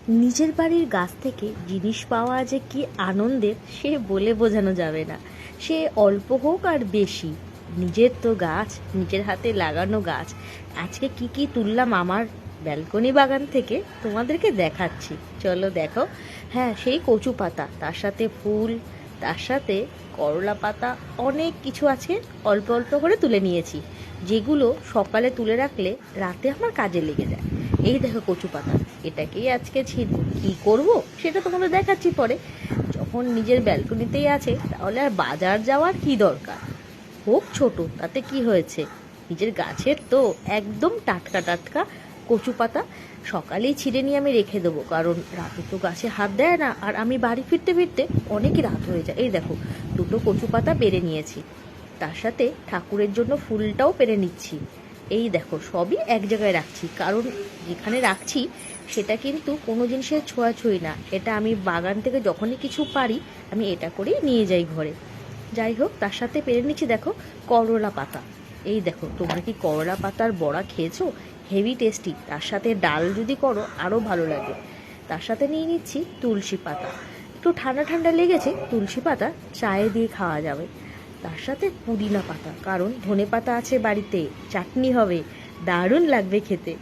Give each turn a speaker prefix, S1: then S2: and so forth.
S1: নিজের বাড়ির গাছ থেকে জিনিস পাওয়া যে কি আনন্দের সে বলে বোঝানো যাবে না। সে অল্প হোক আর বেশি, নিজের তো গাছ, নিজের হাতে লাগানো গাছ। আজকে কি কি তুললাম আমার ব্যালকনি বাগান থেকে তোমাদেরকে দেখাচ্ছি, চলো দেখো। হ্যাঁ, সেই কচু পাতা, তার সাথে ফুল, তার সাথে করলা পাতা, অনেক কিছু আছে। অল্প অল্প করে তুলে নিয়েছি, যেগুলো সকালে তুলে রাখলে রাতে আমার কাজে লেগে যায়। এই দেখো কচু পাতা, এটাকেই আজকে ছিঁড়ব। কী করব সেটা তোমাদের দেখাচ্ছি পরে। যখন নিজের ব্যালকনিতেই আছে তাহলে আর বাজার যাওয়ার কি দরকার। হোক ছোট, তাতে কি হয়েছে, নিজের গাছের তো একদম টাটকা টাটকা কচু পাতা। সকালেই ছিঁড়ে নিয়ে আমি রেখে দেবো, কারণ রাতে তো গাছে হাত দেয় না, আর আমি বাড়ি ফিরতে ফিরতে অনেকই রাত হয়ে যায়। এই দেখো, দুটো কচু পাতা পেরে নিয়েছি, তার সাথে ঠাকুরের জন্য ফুলটাও পেরে নিচ্ছি। এই দেখো, সবই এক জায়গায় রাখছি, কারণ যেখানে রাখছি সেটা কিন্তু কোনো জিনিসের ছোঁয়াছুঁই না। এটা আমি বাগান থেকে যখনই কিছু পারি আমি এটা করেই নিয়ে যাই ঘরে। যাই হোক, তার সাথে পেরে নিচ্ছি দেখো করলা পাতা। এই দেখো, তোমরা কি করলা পাতার বড়া খেয়েছো? হেভি টেস্টি, তার সাথে ডাল যদি করো আরও ভালো লাগে। তার সাথে নিয়ে নিচ্ছি তুলসী পাতা, একটু ঠান্ডা ঠান্ডা লেগেছে, তুলসী পাতা চায়ে দিয়ে খাওয়া যাবে। তার সাথে পুদিনা পাতা, কারণ ধনে পাতা আছে বাড়িতে, চাটনি হবে, দারুণ লাগবে খেতে।